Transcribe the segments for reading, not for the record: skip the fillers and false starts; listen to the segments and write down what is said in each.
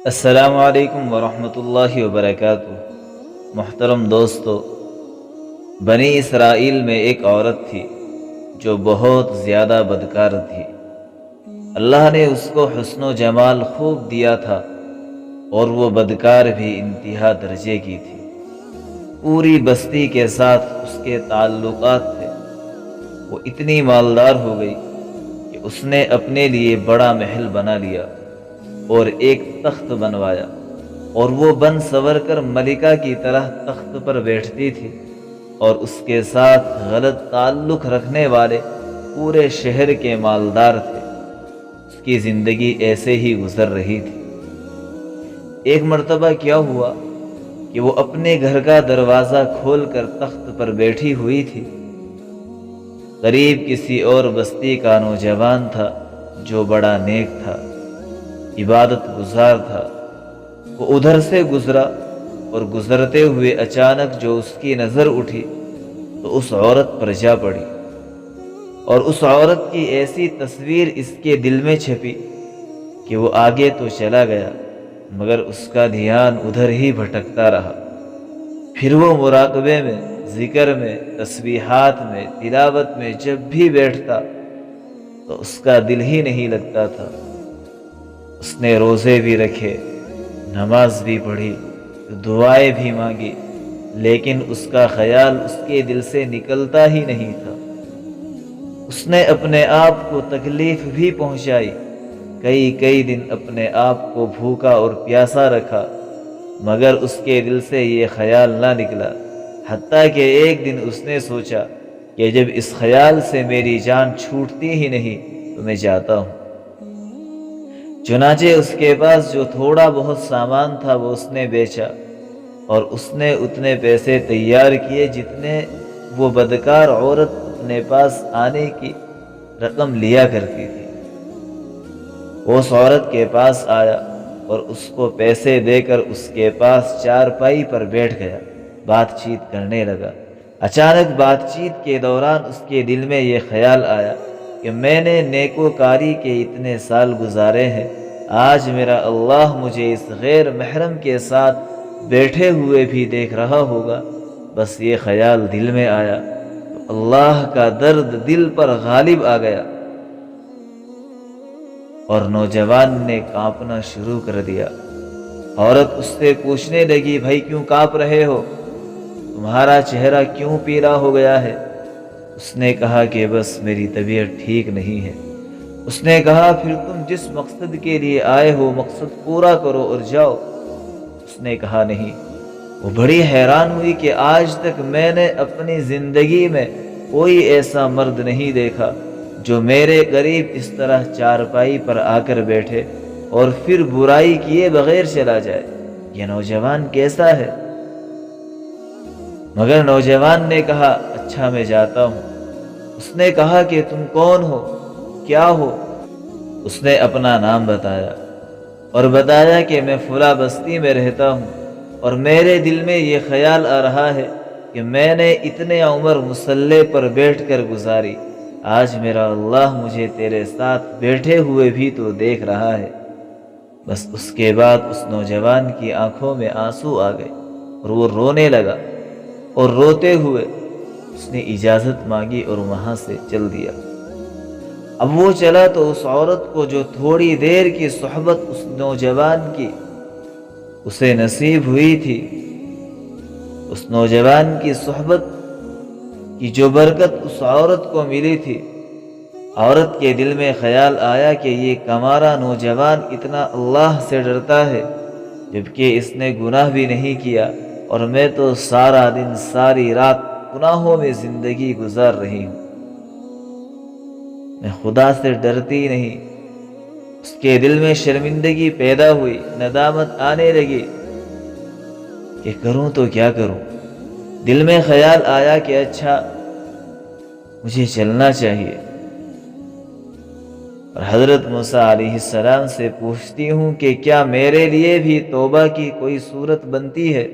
السلام علیکم ورحمۃ اللہ وبرکاتہ۔ محترم دوستو، بنی اسرائیل میں ایک عورت تھی جو بہت زیادہ بدکار تھی۔ اللہ نے اس کو حسن و جمال خوب دیا تھا اور وہ بدکار بھی انتہا درجے کی تھی۔ پوری بستی کے ساتھ اس کے تعلقات تھے۔ وہ اتنی مالدار ہو گئی کہ اس نے اپنے لیے بڑا محل بنا لیا اور ایک تخت بنوایا، اور وہ بن سور کر ملکہ کی طرح تخت پر بیٹھتی تھی، اور اس کے ساتھ غلط تعلق رکھنے والے پورے شہر کے مالدار تھے۔ اس کی زندگی ایسے ہی گزر رہی تھی۔ ایک مرتبہ کیا ہوا کہ وہ اپنے گھر کا دروازہ کھول کر تخت پر بیٹھی ہوئی تھی۔ قریب کسی اور بستی کا نوجوان تھا جو بڑا نیک تھا، عبادت گزار تھا۔ وہ ادھر سے گزرا اور گزرتے ہوئے اچانک جو اس کی نظر اٹھی تو اس عورت پر جا پڑی، اور اس عورت کی ایسی تصویر اس کے دل میں چھپی کہ وہ آگے تو چلا گیا مگر اس کا دھیان ادھر ہی بھٹکتا رہا۔ پھر وہ مراقبے میں، ذکر میں، تسبیحات میں، تلاوت میں جب بھی بیٹھتا تو اس کا دل ہی نہیں لگتا تھا۔ اس نے روزے بھی رکھے، نماز بھی پڑھی، دعائیں بھی مانگی، لیکن اس کا خیال اس کے دل سے نکلتا ہی نہیں تھا۔ اس نے اپنے آپ کو تکلیف بھی پہنچائی، کئی دن اپنے آپ کو بھوکا اور پیاسا رکھا، مگر اس کے دل سے یہ خیال نہ نکلا، حتیٰ کہ ایک دن اس نے سوچا کہ جب اس خیال سے میری جان چھوٹتی ہی نہیں تو میں جاتا ہوں۔ چنانچہ اس کے پاس جو تھوڑا بہت سامان تھا وہ اس نے بیچا، اور اس نے اتنے پیسے تیار کیے جتنے وہ بدکار عورت اپنے پاس آنے کی رقم لیا کرتی تھی۔ وہ اس عورت کے پاس آیا اور اس کو پیسے دے کر اس کے پاس چارپائی پر بیٹھ گیا، بات چیت کرنے لگا۔ اچانک بات چیت کے دوران اس کے دل میں یہ خیال آیا کہ میں نے نیکوکاری کے اتنے سال گزارے ہیں، آج میرا اللہ مجھے اس غیر محرم کے ساتھ بیٹھے ہوئے بھی دیکھ رہا ہوگا۔ بس یہ خیال دل میں آیا تو اللہ کا درد دل پر غالب آ گیا، اور نوجوان نے کانپنا شروع کر دیا۔ عورت اس سے پوچھنے لگی، بھائی کیوں کانپ رہے ہو؟ تمہارا چہرہ کیوں پیلا ہو گیا ہے؟ اس نے کہا کہ بس میری طبیعت ٹھیک نہیں ہے۔ اس نے کہا پھر تم جس مقصد کے لیے آئے ہو مقصد پورا کرو اور جاؤ۔ اس نے کہا نہیں۔ وہ بڑی حیران ہوئی کہ آج تک میں نے اپنی زندگی میں کوئی ایسا مرد نہیں دیکھا جو میرے قریب اس طرح چارپائی پر آ کر بیٹھے اور پھر برائی کیے بغیر چلا جائے۔ یہ نوجوان کیسا ہے؟ مگر نوجوان نے کہا اچھا میں جاتا ہوں۔ اس نے کہا کہ تم کون ہو، کیا ہو؟ اس نے اپنا نام بتایا اور بتایا کہ میں فلاں بستی میں رہتا ہوں، اور میرے دل میں یہ خیال آ رہا ہے کہ میں نے اتنے عمر مصلی پر بیٹھ کر گزاری، آج میرا اللہ مجھے تیرے ساتھ بیٹھے ہوئے بھی تو دیکھ رہا ہے۔ بس اس کے بعد اس نوجوان کی آنکھوں میں آنسو آ گئے اور وہ رونے لگا، اور روتے ہوئے اس نے اجازت مانگی اور وہاں سے چل دیا۔ اب وہ چلا تو اس عورت کو جو تھوڑی دیر کی صحبت اس نوجوان کی اسے نصیب ہوئی تھی، اس نوجوان کی صحبت کی جو برکت اس عورت کو ملی تھی، عورت کے دل میں خیال آیا کہ یہ کمارا نوجوان اتنا اللہ سے ڈرتا ہے جبکہ اس نے گناہ بھی نہیں کیا، اور میں تو سارا دن ساری رات گناہوں میں زندگی گزار رہی ہوں، میں خدا سے ڈرتی نہیں۔ اس کے دل میں شرمندگی پیدا ہوئی، ندامت آنے لگی کہ کروں تو کیا کروں۔ دل میں خیال آیا کہ اچھا مجھے چلنا چاہیے، اور حضرت موسیٰ علیہ السلام سے پوچھتی ہوں کہ کیا میرے لیے بھی توبہ کی کوئی صورت بنتی ہے؟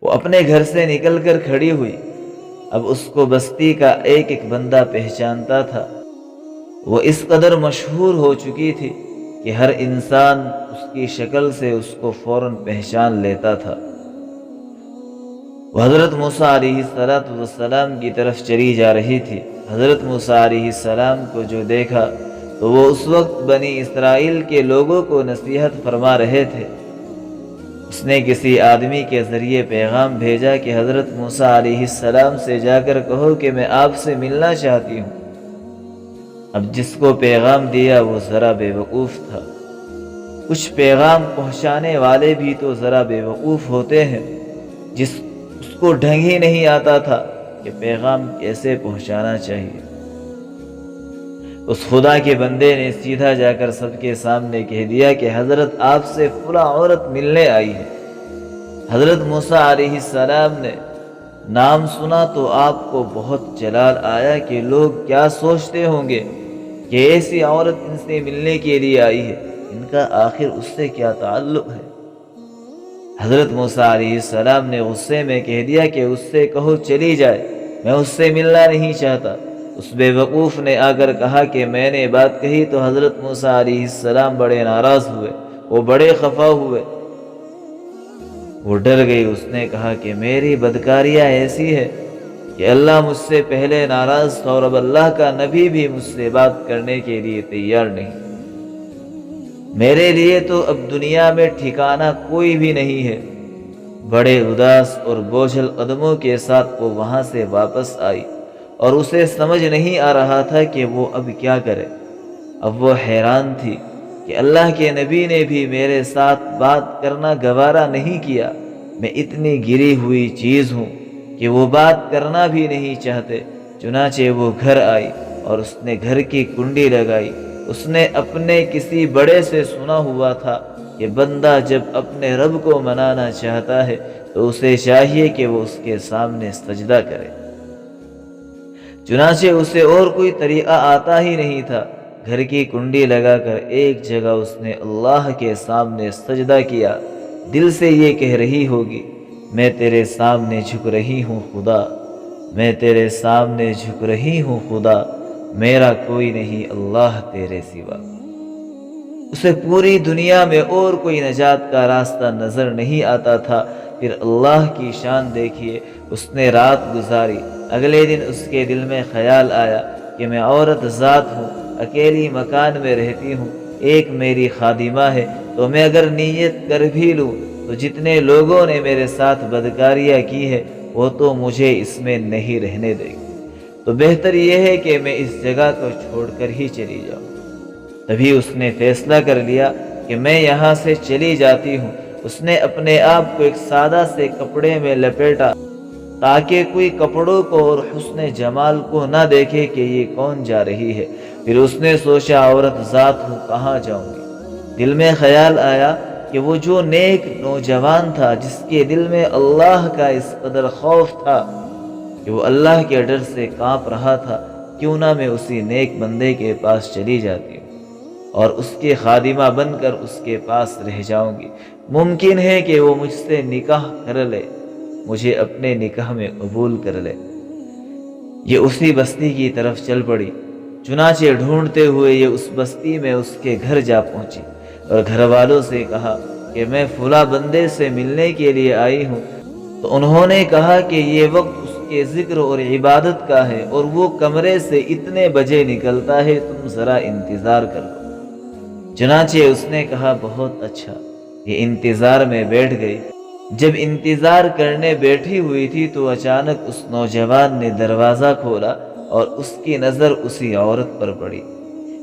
وہ اپنے گھر سے نکل کر کھڑی ہوئی۔ اب اس کو بستی کا ایک بندہ پہچانتا تھا۔ وہ اس قدر مشہور ہو چکی تھی کہ ہر انسان اس کی شکل سے اس کو فوراً پہچان لیتا تھا۔ وہ حضرت موسیٰ علیہ السلام کی طرف چلی جا رہی تھی۔ حضرت موسیٰ علیہ السلام کو جو دیکھا تو وہ اس وقت بنی اسرائیل کے لوگوں کو نصیحت فرما رہے تھے۔ اس نے کسی آدمی کے ذریعے پیغام بھیجا کہ حضرت موسیٰ علیہ السلام سے جا کر کہو کہ میں آپ سے ملنا چاہتی ہوں۔ اب جس کو پیغام دیا وہ ذرا بے وقوف تھا۔ کچھ پیغام پہنچانے والے بھی تو ذرا بے وقوف ہوتے ہیں، اس کو ڈھنگ ہی نہیں آتا تھا کہ پیغام کیسے پہنچانا چاہیے۔ اس خدا کے بندے نے سیدھا جا کر سب کے سامنے کہہ دیا کہ حضرت آپ سے فلاں عورت ملنے آئی ہے۔ حضرت موسیٰ علیہ السلام نے نام سنا تو آپ کو بہت جلال آیا کہ لوگ کیا سوچتے ہوں گے کہ ایسی عورت ان سے ملنے کے لیے آئی ہے، ان کا آخر اس سے کیا تعلق ہے۔ حضرت موسیٰ علیہ السلام نے غصے میں کہہ دیا کہ اس سے کہو چلی جائے، میں اس سے ملنا نہیں چاہتا۔ اس بے وقوف نے آ کر کہا کہ میں نے بات کہی تو حضرت موسیٰ علیہ السلام بڑے ناراض ہوئے، وہ بڑے خفا ہوئے، وہ ڈر گئی۔ اس نے کہا کہ میری بدکاریاں ایسی ہے کہ اللہ مجھ سے پہلے ناراض تھا اور اب اللہ کا نبی بھی مجھ سے بات کرنے کے لیے تیار نہیں۔ میرے لیے تو اب دنیا میں ٹھکانہ کوئی بھی نہیں ہے۔ بڑے اداس اور بوجھل قدموں کے ساتھ وہ وہاں سے واپس آئی اور اسے سمجھ نہیں آ رہا تھا کہ وہ اب کیا کرے۔ اب وہ حیران تھی کہ اللہ کے نبی نے بھی میرے ساتھ بات کرنا گوارا نہیں کیا۔ میں اتنی گری ہوئی چیز ہوں کہ وہ بات کرنا بھی نہیں چاہتے۔ چنانچہ وہ گھر آئی اور اس نے گھر کی کنڈی لگائی۔ اس نے اپنے کسی بڑے سے سنا ہوا تھا کہ بندہ جب اپنے رب کو منانا چاہتا ہے تو اسے چاہیے کہ وہ اس کے سامنے سجدہ کرے۔ چنانچہ اسے اور کوئی طریقہ آتا ہی نہیں تھا۔ گھر کی کنڈی لگا کر ایک جگہ اس نے اللہ کے سامنے سجدہ کیا، دل سے یہ کہہ رہی ہوگی میں تیرے سامنے جھک رہی ہوں خدا، میں تیرے سامنے جھک رہی ہوں خدا، میرا کوئی نہیں اللہ تیرے سوا۔ اسے پوری دنیا میں اور کوئی نجات کا راستہ نظر نہیں آتا تھا۔ پھر اللہ کی شان دیکھیے، اس نے رات گزاری۔ اگلے دن اس کے دل میں خیال آیا کہ میں عورت ذات ہوں، اکیلی مکان میں رہتی ہوں، ایک میری خادمہ ہے، تو میں اگر نیت کر بھی لوں تو جتنے لوگوں نے میرے ساتھ بدکاریاں کی ہے وہ تو مجھے اس میں نہیں رہنے دے گی، تو بہتر یہ ہے کہ میں اس جگہ کو چھوڑ کر ہی چلی جاؤں۔ تبھی اس نے فیصلہ کر لیا کہ میں یہاں سے چلی جاتی ہوں۔ اس نے اپنے آپ کو ایک سادہ سے کپڑے میں لپیٹا تاکہ کوئی کپڑوں کو اور حسن جمال کو نہ دیکھے کہ یہ کون جا رہی ہے۔ پھر اس نے سوچا عورت ذات ہوں، کہاں جاؤں گی؟ دل میں خیال آیا کہ وہ جو نیک نوجوان تھا جس کے دل میں اللہ کا اس قدر خوف تھا کہ وہ اللہ کے ڈر سے کانپ رہا تھا، کیوں نہ میں اسی نیک بندے کے پاس چلی جاتی ہوں اور اس کے خادمہ بن کر اس کے پاس رہ جاؤں گی۔ ممکن ہے کہ وہ مجھ سے نکاح کر لے، مجھے اپنے نکاح میں قبول کر لے۔ یہ اسی بستی کی طرف چل پڑی۔ چنانچہ ڈھونڈتے ہوئے یہ اس بستی میں اس کے گھر جا پہنچی اور گھر والوں سے کہا کہ میں فلاں بندے سے ملنے کے لیے آئی ہوں۔ تو انہوں نے کہا کہ یہ وقت اس کے ذکر اور عبادت کا ہے اور وہ کمرے سے اتنے بجے نکلتا ہے، تم ذرا انتظار کر لو۔ چنانچہ اس نے کہا بہت اچھا، یہ انتظار میں بیٹھ گئی۔ جب انتظار کرنے بیٹھی ہوئی تھی تو اچانک اس نوجوان نے دروازہ کھولا اور اس کی نظر اسی عورت پر پڑی۔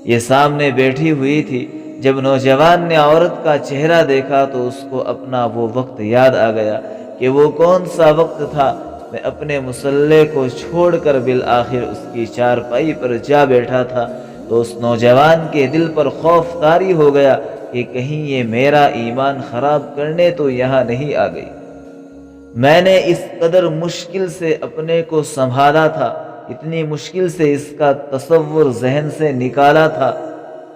یہ سامنے بیٹھی ہوئی تھی۔ جب نوجوان نے عورت کا چہرہ دیکھا تو اس کو اپنا وہ وقت یاد آ گیا کہ وہ کون سا وقت تھا۔ میں اپنے مصلے کو چھوڑ کر بالآخر اس کی چارپائی پر جا بیٹھا تھا تو اس نوجوان کے دل پر خوف طاری ہو گیا کہ کہیں یہ میرا ایمان خراب کرنے تو یہاں نہیں آ گئی۔ میں نے اس قدر مشکل سے اپنے کو سنبھالا تھا، اتنی مشکل سے اس کا تصور ذہن سے نکالا تھا۔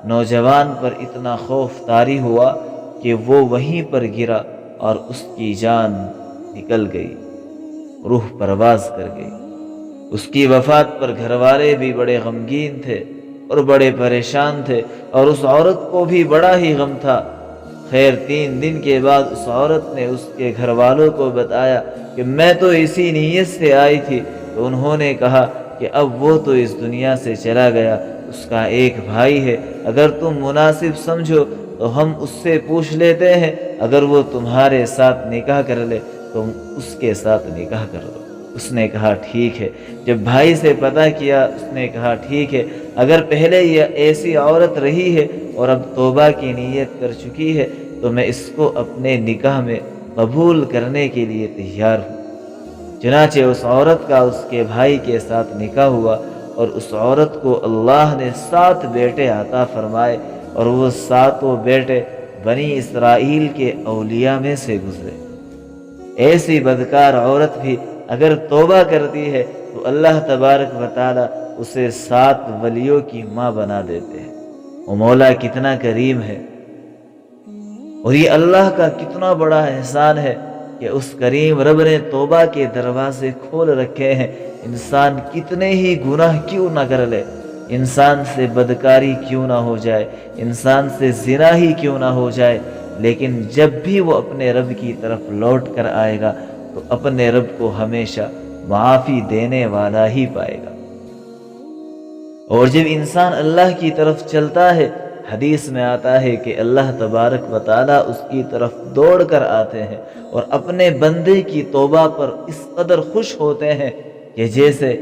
نوجوان پر اتنا خوف طاری ہوا کہ وہ وہیں پر گرا اور اس کی جان نکل گئی، روح پرواز کر گئی۔ اس کی وفات پر گھر والے بھی بڑے غمگین تھے۔ اور بڑے پریشان تھے، اور اس عورت کو بھی بڑا ہی غم تھا۔ خیر 3 دن کے بعد اس عورت نے اس کے گھر والوں کو بتایا کہ میں تو اسی نیت سے آئی تھی، تو انہوں نے کہا کہ اب وہ تو اس دنیا سے چلا گیا، اس کا ایک بھائی ہے، اگر تم مناسب سمجھو تو ہم اس سے پوچھ لیتے ہیں، اگر وہ تمہارے ساتھ نکاح کر لے تو اس کے ساتھ نکاح کر دو۔ اس نے کہا ٹھیک ہے۔ جب بھائی سے پتہ کیا، اس نے کہا ٹھیک ہے، اگر پہلے یہ ایسی عورت رہی ہے اور اب توبہ کی نیت کر چکی ہے تو میں اس کو اپنے نکاح میں قبول کرنے کے لیے تیار ہوں۔ چنانچہ اس عورت کا اس کے بھائی کے ساتھ نکاح ہوا، اور اس عورت کو اللہ نے 7 بیٹے عطا فرمائے، اور وہ 7 بیٹے بنی اسرائیل کے اولیاء میں سے گزرے۔ ایسی بدکار عورت بھی اگر توبہ کرتی ہے تو اللہ تبارک و تعالی اسے 7 ولیوں کی ماں بنا دیتے ہیں۔ وہ مولا کتنا کریم ہے، اور یہ اللہ کا کتنا بڑا احسان ہے کہ اس کریم رب نے توبہ کے دروازے کھول رکھے ہیں۔ انسان کتنے ہی گناہ کیوں نہ کر لے، انسان سے بدکاری کیوں نہ ہو جائے، انسان سے زنا ہی کیوں نہ ہو جائے، لیکن جب بھی وہ اپنے رب کی طرف لوٹ کر آئے گا تو اپنے رب کو ہمیشہ معافی دینے والا ہی پائے گا۔ اور جب انسان اللہ کی طرف چلتا ہے، حدیث میں آتا ہے کہ اللہ تبارک و تعالیٰ اس کی طرف دوڑ کر آتے ہیں اور اپنے بندے کی توبہ پر اس قدر خوش ہوتے ہیں کہ جیسے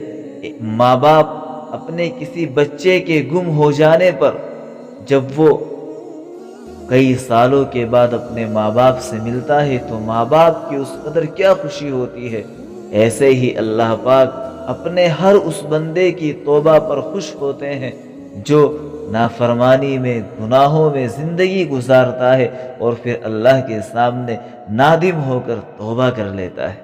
ماں باپ اپنے کسی بچے کے گم ہو جانے پر جب وہ کئی سالوں کے بعد اپنے ماں باپ سے ملتا ہے تو ماں باپ کی اس قدر کیا خوشی ہوتی ہے، ایسے ہی اللہ پاک اپنے ہر اس بندے کی توبہ پر خوش ہوتے ہیں جو نافرمانی میں، گناہوں میں زندگی گزارتا ہے اور پھر اللہ کے سامنے نادم ہو کر توبہ کر لیتا ہے۔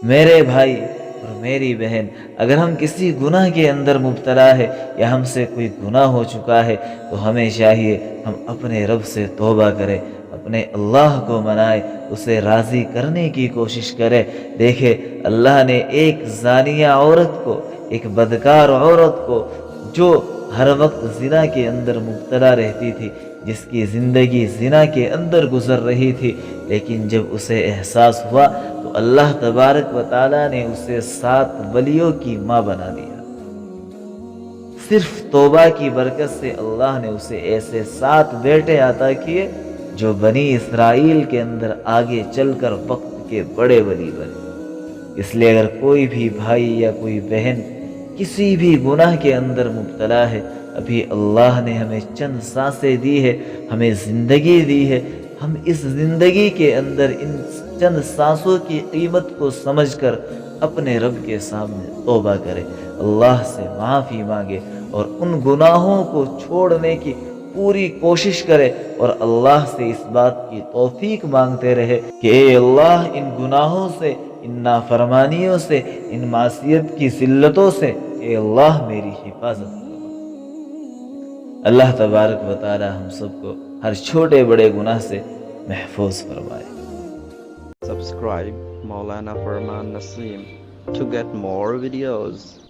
میرے بھائی اور میری بہن، اگر ہم کسی گناہ کے اندر مبتلا ہے یا ہم سے کوئی گناہ ہو چکا ہے تو ہمیں چاہیے ہم اپنے رب سے توبہ کریں، اپنے اللہ کو منائے، اسے راضی کرنے کی کوشش کرے۔ دیکھے اللہ نے ایک زانیہ عورت کو، ایک بدکار عورت کو جو ہر وقت زنا کے اندر مبتلا رہتی تھی، جس کی زندگی زنا کے اندر گزر رہی تھی، لیکن جب اسے احساس ہوا تو اللہ تبارک و تعالیٰ نے اسے 7 ولیوں کی ماں بنا دیا۔ صرف توبہ کی برکت سے اللہ نے اسے ایسے 7 بیٹے عطا کیے جو بنی اسرائیل کے اندر آگے چل کر وقت کے بڑے ولی بنے۔ اس لیے اگر کوئی بھی بھائی یا کوئی بہن کسی بھی گناہ کے اندر مبتلا ہے، ابھی اللہ نے ہمیں چند سانسیں دی ہے، ہمیں زندگی دی ہے، ہم اس زندگی کے اندر ان چند سانسوں کی قیمت کو سمجھ کر اپنے رب کے سامنے توبہ کرے، اللہ سے معافی مانگے اور ان گناہوں کو چھوڑنے کی پوری کوشش کرے، اور اللہ سے اس بات کی توفیق مانگتے رہے کہ اے اللہ ان گناہوں سے، ان نافرمانیوں سے، ان معصیت کی ذلتوں سے اے اللہ میری حفاظت کرو۔ اللہ تبارک و تعالی ہم سب کو ہر چھوٹے بڑے گناہ سے محفوظ فرمائے۔ Subscribe Maulana Farman Naseem to get more videos.